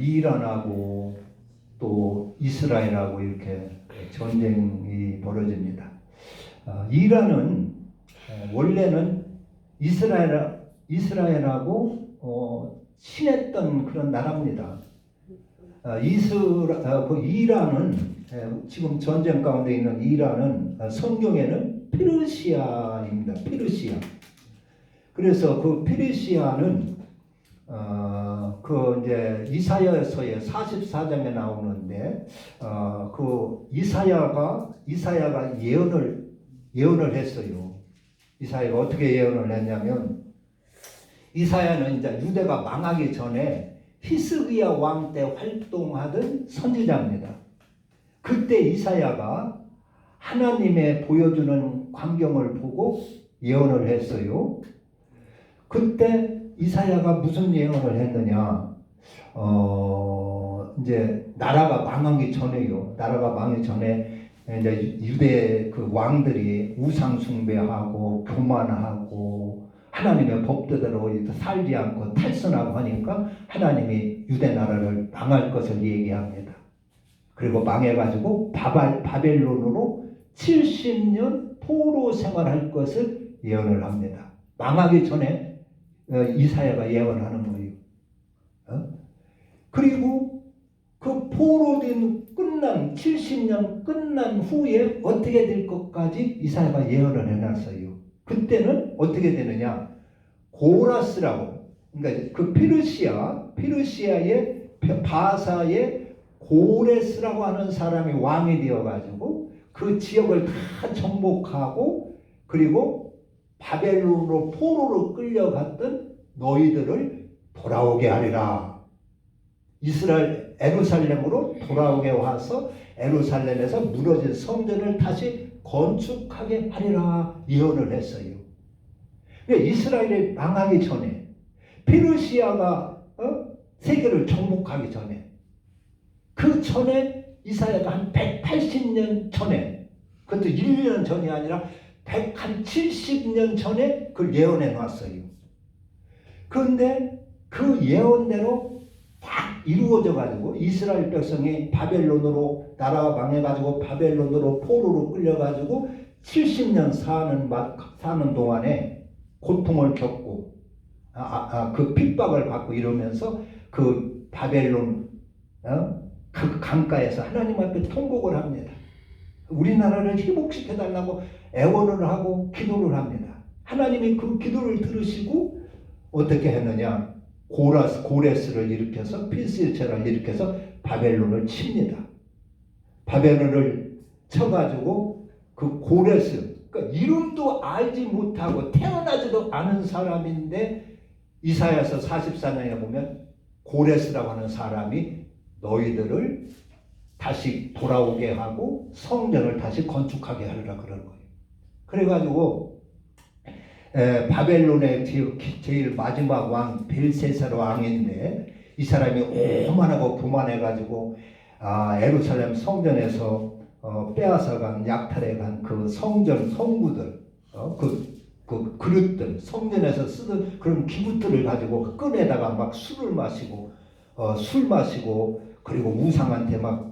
이란하고 또 이스라엘하고 이렇게 전쟁이 벌어집니다. 이란은 원래는 이스라엘하고 친했던 그런 나라입니다. 이란은 지금 전쟁 가운데 있는 이란은 성경에는 페르시아입니다. 페르시아. 그래서 그 페르시아는 그 이제 이사야서의 44장에 나오는데 그 이사야가 예언을 했어요. 이사야가 어떻게 예언을 했냐면 이사야는 이제 유대가 망하기 전에 히스기야 왕 때 활동하던 선지자입니다. 그때 이사야가 하나님의 보여주는 광경을 보고 예언을 했어요. 그때 이사야가 무슨 예언을 했느냐? 이제 나라가 망하기 전에요. 나라가 망하기 전에 이제 유대 그 왕들이 우상 숭배하고 교만하고 하나님의 법대로 살지 않고 탈선하고 하니까 하나님이 유대 나라를 망할 것을 얘기합니다. 그리고 망해가지고 바벨론으로 70년 포로 생활할 것을 예언을 합니다. 망하기 전에 이사야가 예언하는 거예요. 그리고 그 포로된 70년 끝난 후에 어떻게 될 것까지 이사야가 예언을 해놨어요. 그때는 어떻게 되느냐? 고라스라고, 그러니까 그 페르시아의 바사의 고레스라고 하는 사람이 왕이 되어가지고 그 지역을 다 정복하고 그리고 바벨론으로 포로로 끌려갔던 너희들을 돌아오게 하리라. 에루살렘으로 돌아오게 와서 에루살렘에서 무너진 성전을 다시 건축하게 하리라 예언을 했어요. 그러니까 이스라엘이 망하기 전에 페르시아가 세계를 정복하기 전에 그 전에 이사야가 한 180년 전에 그것도 1년 전이 아니라 170년 전에 그걸 예언해 놨어요. 그런데 그 예언대로 딱 이루어져 가지고 이스라엘 백성이 바벨론으로 나라가 망해 가지고 바벨론으로 포로로 끌려 가지고 70년 사는 동안에 고통을 겪고 그 핍박을 받고 이러면서 그 바벨론 그 강가에서 하나님 앞에 통곡을 합니다. 우리나라를 회복시켜 달라고 애원을 하고 기도를 합니다. 하나님이 그 기도를 들으시고 어떻게 했느냐? 고레스를 일으켜서 필스체를 일으켜서 바벨론을 칩니다. 바벨론을 쳐가지고 그 고레스, 그러니까 이름도 알지 못하고 태어나지도 않은 사람인데 이사야서 44장에 보면 고레스라고 하는 사람이 너희들을 다시 돌아오게 하고 성전을 다시 건축하게 하리라 그러는 거예요. 그래가지고 바벨론의 제일 마지막 왕 벨세살 왕인데 이 사람이 오만하고 교만해가지고 에루살렘 성전에서 빼앗아간 약탈해간 그 성구들 그 그릇들 성전에서 쓰던 그런 기구들을 가지고 끈에다가 막 술 마시고 그리고 우상한테 막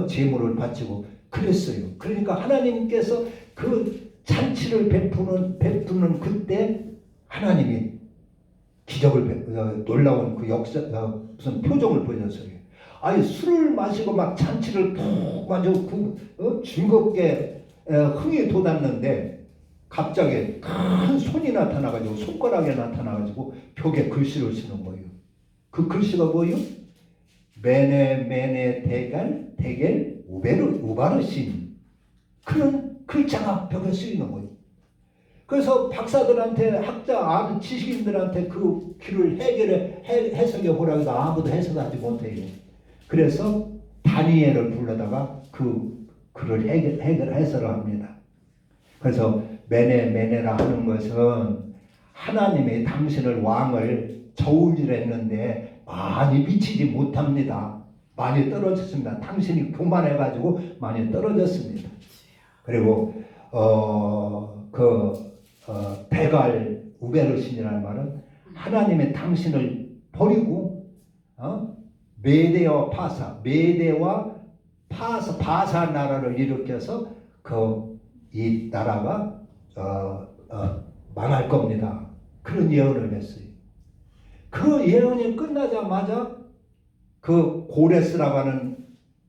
제물을 바치고 그랬어요. 그러니까 하나님께서 그 잔치를 베푸는 그때 하나님이 기적을 놀라운 그 역사 무슨 표정을 보여줬어요. 아니 술을 마시고 막 잔치를 푹 마시고 즐겁게 흥이 돋았는데 갑자기 큰 손이 나타나가지고 손가락에 나타나가지고 벽에 글씨를 쓰는 거예요. 그 글씨가 뭐예요? 메네 데겔 우바르신 그런 글자가 벽에 쓰이는 거예요. 그래서 박사들한테 학자 지식인들한테 그 글을 해석해 보라고 해도 아무도 해석하지 못해요. 그래서 다니엘을 불러다가 그 글을 해설을 합니다. 그래서 메네라 하는 것은 하나님이 당신을 왕을 저울질했는데 많이 미치지 못합니다. 많이 떨어졌습니다. 당신이 교만해가지고 많이 떨어졌습니다. 그리고 베갈 우베르신이라는 말은 하나님의 당신을 버리고 메대와 파사, 메대와 바사 나라를 일으켜서 이 나라가 망할 겁니다. 그런 예언을 했어요. 그 예언이 끝나자마자 그 고레스라고 하는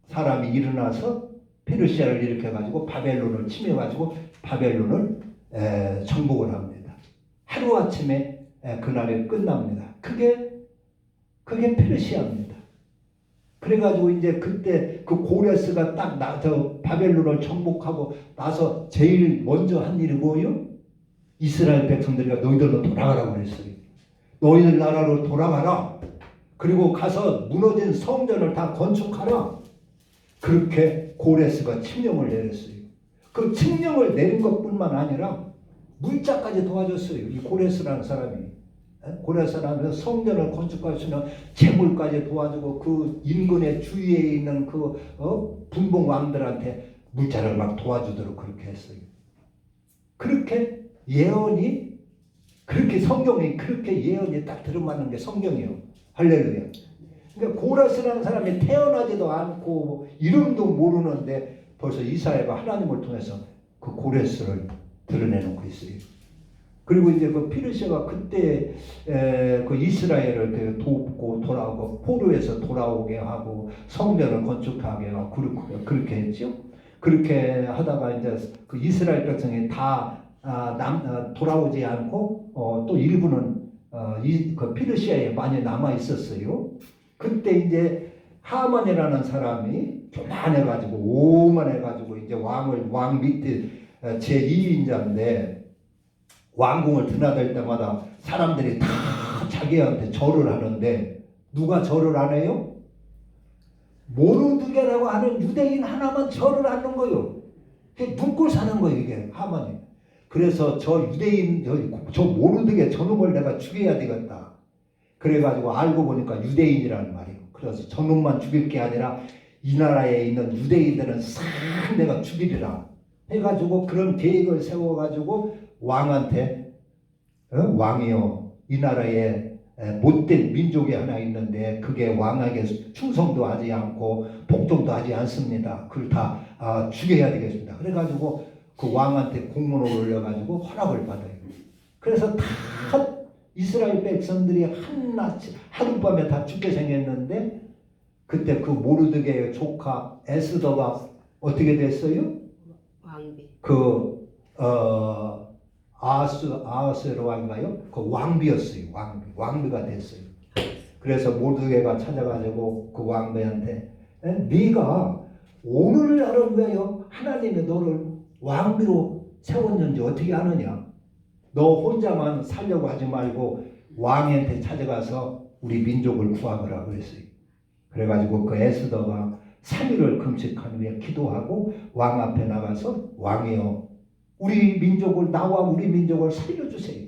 사람이 일어나서 페르시아를 일으켜가지고 바벨론을 침해가지고 바벨론을 정복을 합니다. 하루아침에 그날이 끝납니다. 그게 페르시아입니다. 그래가지고 이제 그때 그 고레스가 딱 바벨론을 정복하고 나서 제일 먼저 한 일이 뭐예요? 이스라엘 백성들이 너희들로 돌아가라고 그랬어요. 너희들 나라로 돌아가라. 그리고 가서 무너진 성전을 다 건축하라. 그렇게 고레스가 칙령을 내렸어요. 그 칙령을 내린 것뿐만 아니라 물자까지 도와줬어요. 이 고레스라는 사람이. 고레스라는 성전을 건축할 수 있는 재물까지 도와주고 그 인근의 주위에 있는 그 분봉 왕들한테 물자를 막 도와주도록 그렇게 했어요. 그렇게 예언이 그렇게 성경이 그렇게 예언이 딱 들어맞는 게 성경이에요. 할렐루야. 그러니까 고레스라는 사람이 태어나지도 않고 이름도 모르는데 벌써 이사야가 하나님을 통해서 그 고레스를 드러내놓고 있어요. 그리고 이제 그 페르시아가 그때 그 이스라엘을 돕고 돌아오고 포로에서 돌아오게 하고 성전을 건축하게 하고 그렇게 했죠. 그렇게 하다가 이제 그 이스라엘 백성이 다 돌아오지 않고 또 일부는 그 페르시아에 많이 남아 있었어요. 그때 이제 하만이라는 사람이 교만해가지고 오만해가지고 이제 왕 밑에 제2인자인데 왕궁을 드나들 때마다 사람들이 다 자기한테 절을 하는데 누가 절을 안 해요? 모르드게라고 하는 유대인 하나만 절을 하는 거예요. 눈꼴 사는 거예요 이게 하만이. 그래서 저 유대인 저 모르드게 저놈을 내가 죽여야 되겠다. 그래가지고 알고 보니까 유대인이라는 말이에요. 그래서 저놈만 죽일 게 아니라 이 나라에 있는 유대인들은 싹 내가 죽이리라 해가지고 그런 계획을 세워가지고 왕한테 왕이요 이 나라에 못된 민족이 하나 있는데 그게 왕에게 충성도 하지 않고 복종도 하지 않습니다. 그걸 다 죽여야 되겠습니다. 그래가지고 그 왕한테 공문을 올려가지고 허락을 받아요. 그래서 다 이스라엘 백성들이 하룻밤에 다 죽게 생겼는데 그때 그 모르드게의 조카 에스더가 어떻게 됐어요? 왕비. 아하스로 왕인가요? 그 왕비였어요. 왕비가 됐어요. 그래서 모르드게가 찾아가지고 그 왕비한테 네가 오늘날은 왜요? 하나님이 너를 왕비로 세웠는지 어떻게 아느냐? 너 혼자만 살려고 하지 말고 왕한테 찾아가서 우리 민족을 구하거라 그랬어요. 그래가지고 그 에스더가 3일을 금식한 후에 기도하고 왕 앞에 나가서 왕이여 나와 우리 민족을 살려주세요.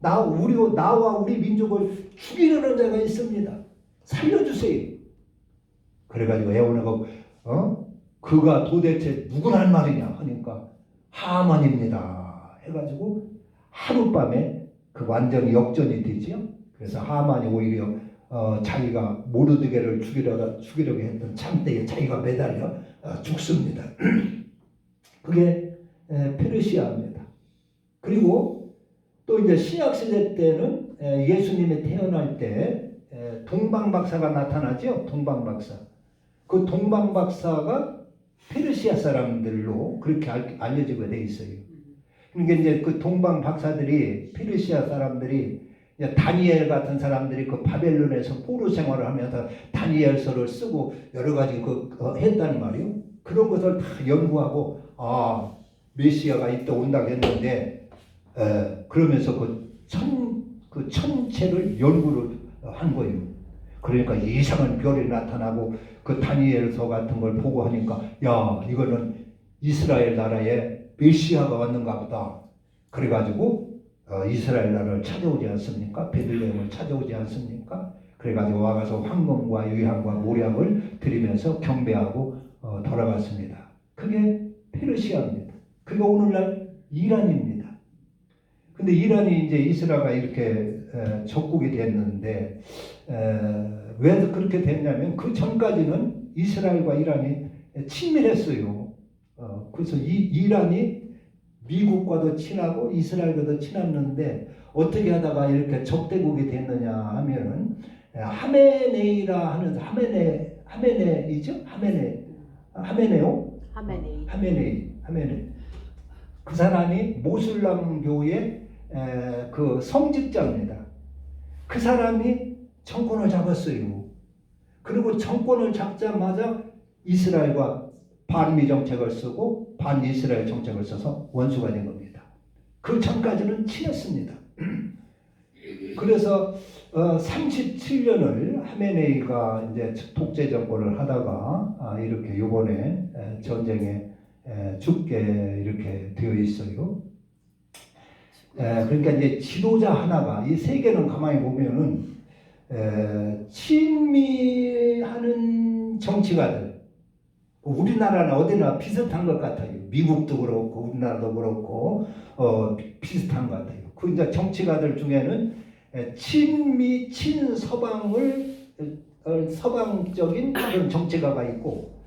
나와 우리 민족을 죽이려는 자가 있습니다. 살려주세요. 그래가지고 애원하고 그가 도대체 누구란 말이냐 하니까 하만입니다 해가지고 하룻밤에 그 완전히 역전이 되지요. 그래서 하만이 오히려 자기가 모르드게를 죽이려고 했던 참대에 자기가 매달려 죽습니다. 그게 페르시아입니다. 그리고 또 이제 신약시대 때는 예수님이 태어날 때 동방박사가 나타나죠. 동방박사. 그 동방박사가 페르시아 사람들로 그렇게 알려지게 돼 있어요. 그러니까 이제 그 동방박사들이 페르시아 사람들이 다니엘 같은 사람들이 그 바벨론에서 포로 생활을 하면서 다니엘서를 쓰고 여러 가지 했단 말이에요. 그런 것을 다 연구하고 메시아가 이때 온다고 했는데 그러면서 그 천체를 연구를 한 거예요. 그러니까 이상한 별이 나타나고 그 다니엘서 같은 걸 보고 하니까 야 이거는 이스라엘 나라에 메시아가 왔는가 보다. 그래가지고 이스라엘 나라를 찾아오지 않습니까? 베들레헴을 찾아오지 않습니까? 그래가지고 와가서 황금과 유향과 모략을 드리면서 경배하고 돌아갔습니다. 그게 페르시아입니다. 그게 오늘날 이란입니다. 근데 이란이 이제 이스라엘과 이렇게 적국이 됐는데 왜 그렇게 됐냐면 그 전까지는 이스라엘과 이란이 친밀했어요. 그래서 이란이 미국과도 친하고 이스라엘과도 친했는데 어떻게 하다가 이렇게 적대국이 됐느냐 하면은 하메네이라 하는 하메네이죠? 하메네이. 그 사람이 모슬람교의 그 성직자입니다. 그 사람이 정권을 잡았어요. 그리고 정권을 잡자마자 이스라엘과 반미 정책을 쓰고 반이스라엘 정책을 써서 원수가 된 겁니다. 그 전까지는 친했습니다. 그래서 37년을 하메네이가 이제 독재 정권을 하다가 이렇게 이번에 전쟁에 죽게 이렇게 되어 있어요. 그러니까 이제 지도자 하나가 이 세계는 가만히 보면은 친미하는 정치가들 우리나라는 어디나 비슷한 것 같아요. 미국도 그렇고 우리나라도 그렇고 비슷한 것 같아요. 그 이제 정치가들 중에는 친미 친서방을 서방적인 그런 정치가가 있고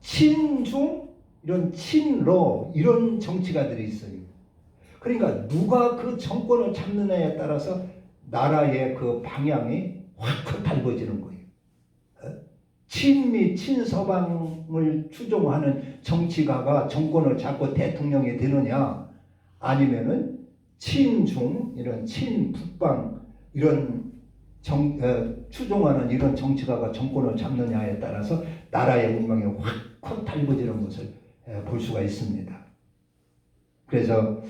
친중 이런 친러 이런 정치가들이 있어요. 그러니까 누가 그 정권을 잡느냐에 따라서 나라의 그 방향이 확 달라지는 거예요. 친미 친서방을 추종하는 정치가가 정권을 잡고 대통령이 되느냐 아니면은 친중 이런 친북방 이런 추종하는 이런 정치가가 정권을 잡느냐에 따라서 나라의 운명이 확 달라지는 것을 볼 수가 있습니다. 그래서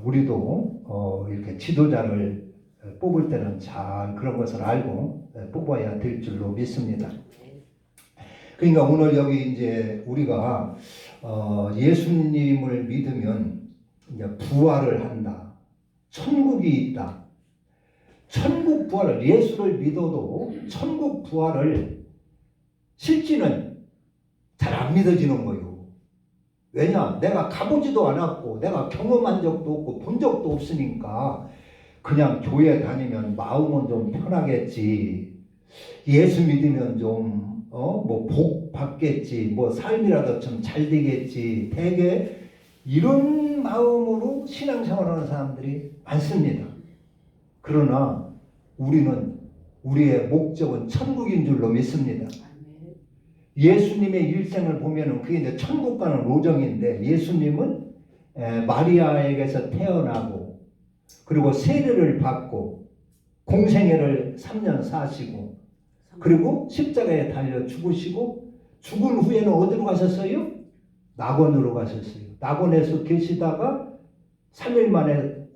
우리도 이렇게 지도자를 뽑을 때는 잘 그런 것을 알고 뽑아야 될 줄로 믿습니다. 그러니까 오늘 여기 이제 우리가 예수님을 믿으면 이제 부활을 한다. 천국이 있다. 천국 부활을 예수를 믿어도 천국 부활을 실제는 잘 안 믿어지는 거예요. 왜냐? 내가 가보지도 않았고 내가 경험한 적도 없고 본 적도 없으니까 그냥 교회 다니면 마음은 좀 편하겠지. 예수 믿으면 좀 뭐 복 받겠지. 뭐 삶이라도 좀 잘 되겠지. 대개 이런 마음으로 신앙생활하는 사람들이 많습니다. 그러나 우리는 우리의 목적은 천국인 줄로 믿습니다. 예수님의 일생을 보면은 그게 이제 천국 가는 로정인데 예수님은 마리아에게서 태어나고 그리고 세례를 받고 공생애를 3년 사시고 그리고 십자가에 달려 죽으시고 죽은 후에는 어디로 가셨어요? 낙원으로 가셨어요. 낙원에서 계시다가 3일 만에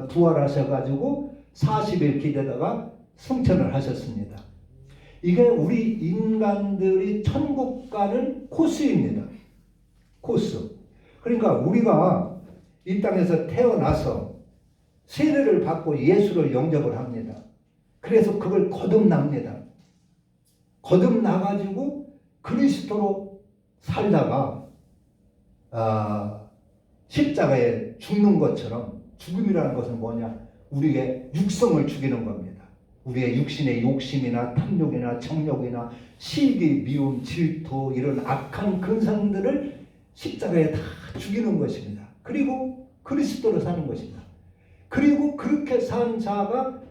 부활하셔가지고 40일 기다다가 승천을 하셨습니다. 이게 우리 인간들이 천국 가는 코스입니다. 코스. 그러니까 우리가 이 땅에서 태어나서 세례를 받고 예수를 영접을 합니다. 그래서 그걸 거듭납니다. 거듭나가지고 그리스도로 살다가 십자가에 죽는 것처럼 죽음이라는 것은 뭐냐? 우리의 육성을 죽이는 겁니다. 우리의 육신의 욕심이나 탐욕이나 정욕이나 시기, 미움, 질투 이런 악한 근성들을 십자가에 다 죽이는 것입니다. 그리고 그리스도로 사는 것입니다. 그리고 그렇게 산 자가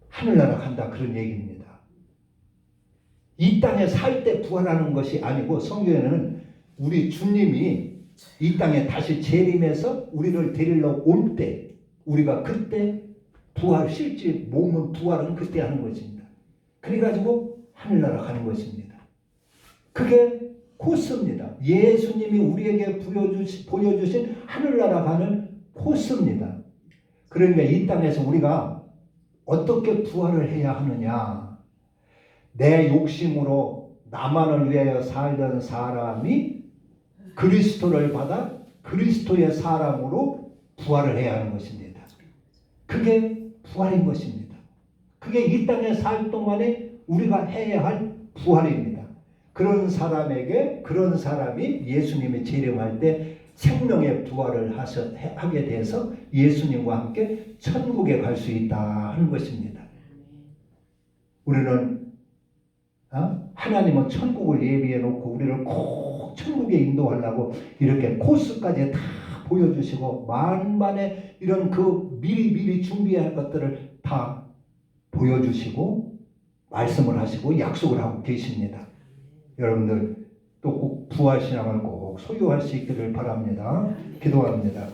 하늘나라 간다 그런 얘기입니다. 이 땅에 살 때 부활하는 것이 아니고 성경에는 우리 주님이 이 땅에 다시 재림해서 우리를 데리러 올 때 우리가 그때 부활 실제 몸은 부활은 그때 하는 것입니다. 그래가지고 하늘나라 가는 것입니다. 그게 코스입니다. 예수님이 우리에게 보여주신 하늘나라 가는 코스입니다. 그러니까 이 땅에서 우리가 어떻게 부활을 해야 하느냐? 내 욕심으로 나만을 위하여 살던 사람이 그리스도를 받아 그리스도의 사람으로 부활을 해야 하는 것입니다. 그게 부활인 것입니다. 그게 이 땅에 살 동안에 우리가 해야 할 부활입니다. 그런 사람에게 그런 사람이 예수님이 재림할 때 생명의 부활을 하게 돼서 예수님과 함께 천국에 갈 수 있다 하는 것입니다. 우리는 하나님은 천국을 예비해 놓고 우리를 꼭 천국에 인도하려고 이렇게 코스까지 다 보여주시고 만반의 이런 그 미리 준비할 것들을 다 보여주시고 말씀을 하시고 약속을 하고 계십니다. 여러분들 또 꼭 부활신앙을 꼭 소유할 수 있기를 바랍니다. 기도합니다.